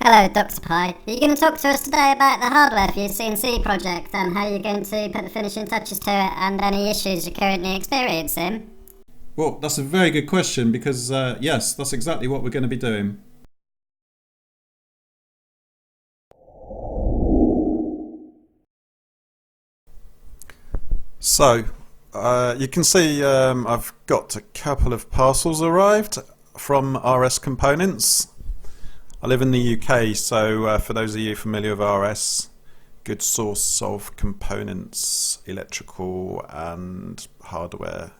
Hello, Dr. Pie. Are you going to talk to us today about the hardware for your CNC project and how you're going to put the finishing touches to it and any issues you're currently experiencing? Well, that's a very good question because, yes, that's exactly what we're going to be doing. So, you can see I've got a couple of parcels arrived from RS Components. I live in the UK, so for those of you familiar with RS, good source of components, electrical and hardware.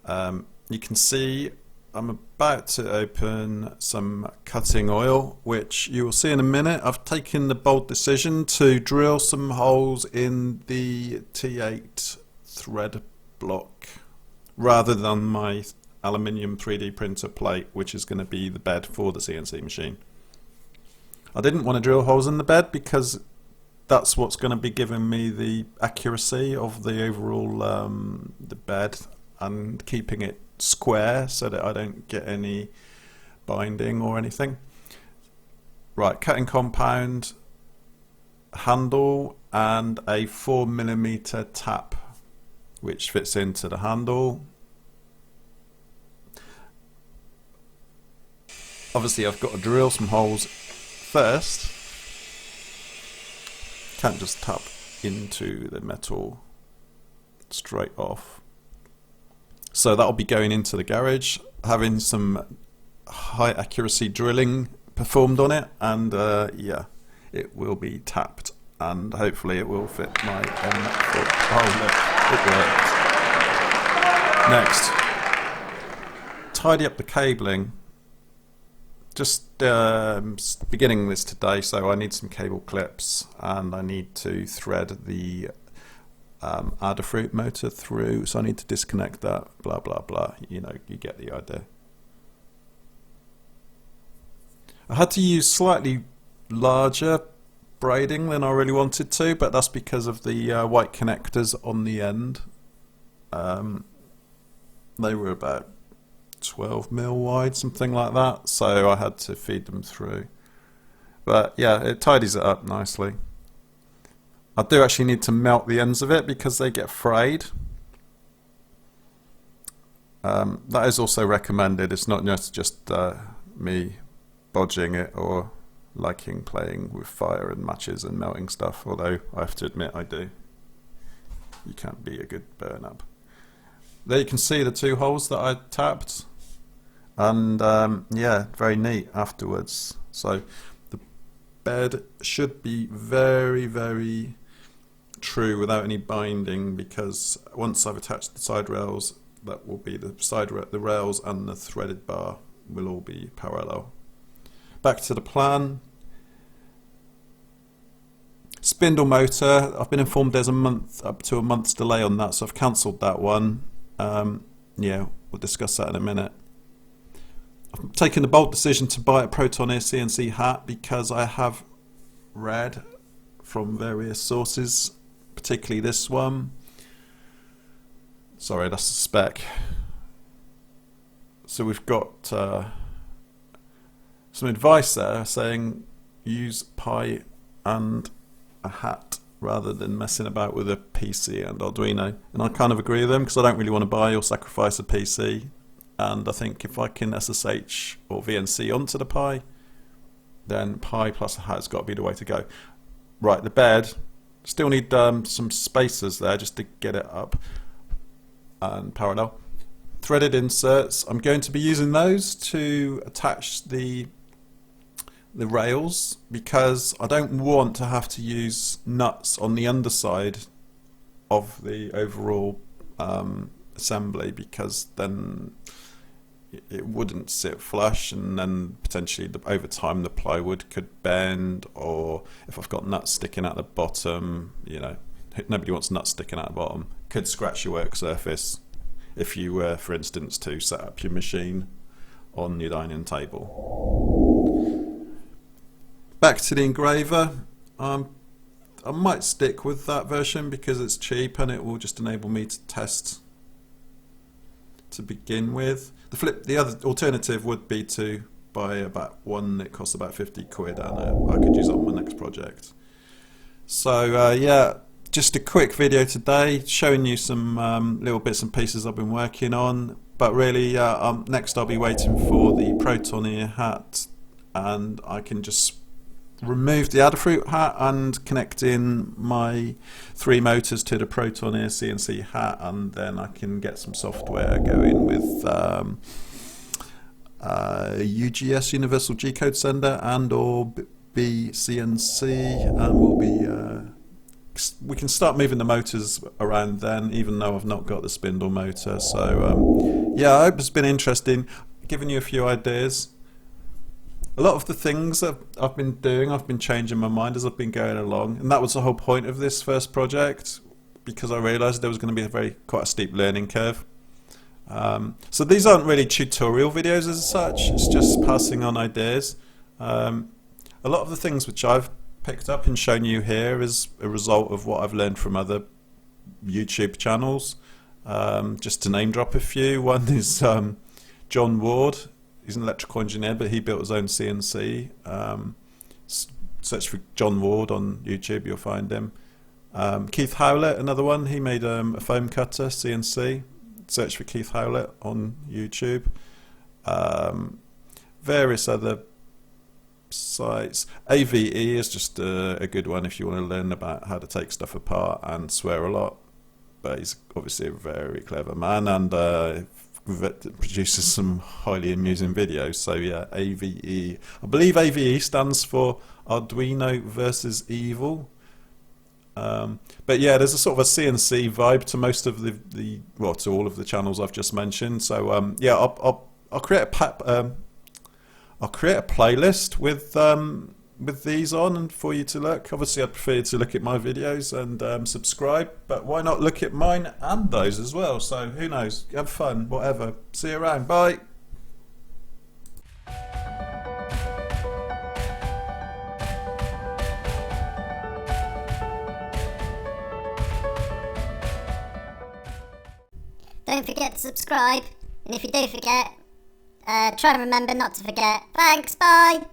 You can see I'm about to open some cutting oil, which you will see in a minute. I've taken the bold decision to drill some holes in the T8 thread block rather than my aluminium 3D printer plate, which is going to be the bed for the CNC machine. I didn't want to drill holes in the bed because that's what's going to be giving me the accuracy of the overall the bed and keeping it square so that I don't get any binding or anything. Right, cutting compound, handle and a 4mm tap which fits into the handle. Obviously I've got to drill some holes first. Can't just tap into the metal straight off. So that'll be going into the garage, having some high accuracy drilling performed on it, and yeah, it will be tapped and hopefully it will fit my foot. Oh look, it worked. Next, tidy up the cabling. Just beginning this today, so I need some cable clips and I need to thread the Adafruit motor through, so I need to disconnect that, blah blah blah, you know, you get the idea. I had to use slightly larger braiding than I really wanted to, but that's because of the white connectors on the end. They were about 12mm wide, something like that, so I had to feed them through. But yeah, it tidies it up nicely. I do actually need to melt the ends of it because they get frayed. That is also recommended. It's not just me bodging it or liking playing with fire and matches and melting stuff, although I have to admit I do. You can't be a good burn up. There you can see the two holes that I tapped, and yeah, very neat afterwards. So the bed should be very, very true without any binding, because once I've attached the side rails, that will be the rails and the threaded bar will all be parallel. Back to the plan. Spindle motor, I've been informed there's up to a month's delay on that, so I've cancelled that one. Yeah, we'll discuss that in a minute. I've taken the bold decision to buy a Protoneer CNC HAT because I have read from various sources, particularly this one. Sorry, that's the spec. So we've got some advice there saying use Pi and a HAT rather than messing about with a PC and Arduino, and I kind of agree with them because I don't really want to buy or sacrifice a PC, and I think if I can SSH or VNC onto the Pi, then Pi plus a HAT's got to be the way to go. Right, the bed, still need some spacers there just to get it up and parallel. Threaded inserts, I'm going to be using those to attach the rails because I don't want to have to use nuts on the underside of the overall assembly, because then it wouldn't sit flush, and then potentially over time the plywood could bend, or if I've got nuts sticking out the bottom, you know, nobody wants nuts sticking out the bottom, could scratch your work surface if you were, for instance, to set up your machine on your dining table. Back to the engraver. I might stick with that version because it's cheap and it will just enable me to test to begin with. The other alternative would be to buy about one that costs about 50 quid, and I could use it on my next project. So yeah, just a quick video today showing you some little bits and pieces I've been working on, but really next I'll be waiting for the Protoneer HAT, and I can just remove the Adafruit HAT and connect in my 3 motors to the Protoneer CNC HAT, and then I can get some software going with UGS Universal G-Code Sender and or bCNC, and we can start moving the motors around then, even though I've not got the spindle motor. So yeah, I hope it's been interesting, giving you a few ideas. A lot of the things that I've been doing, I've been changing my mind as I've been going along, and that was the whole point of this first project, because I realised there was going to be quite a steep learning curve. So these aren't really tutorial videos as such, it's just passing on ideas. A lot of the things which I've picked up and shown you here is a result of what I've learned from other YouTube channels. Just to name drop a few, one is John Ward. He's an electrical engineer, but he built his own CNC. Search for John Ward on YouTube, you'll find him. Keith Howlette, another one, he made a foam cutter CNC. Search for Keith Howlette on YouTube. Various other sites. AVE is just a good one if you want to learn about how to take stuff apart and swear a lot. But he's obviously a very clever man, and produces some highly amusing videos. So yeah, AVE. I believe AVE stands for Arduino versus Evil. But yeah, there's a sort of a CNC vibe to most of to all of the channels I've just mentioned. So yeah, I'll create a playlist with these on, and for you to look. Obviously I'd prefer you to look at my videos and subscribe, but why not look at mine and those as well? So who knows, have fun, whatever. See you around, bye. Don't forget to subscribe, and if you do forget, try and remember not to forget. Thanks, bye!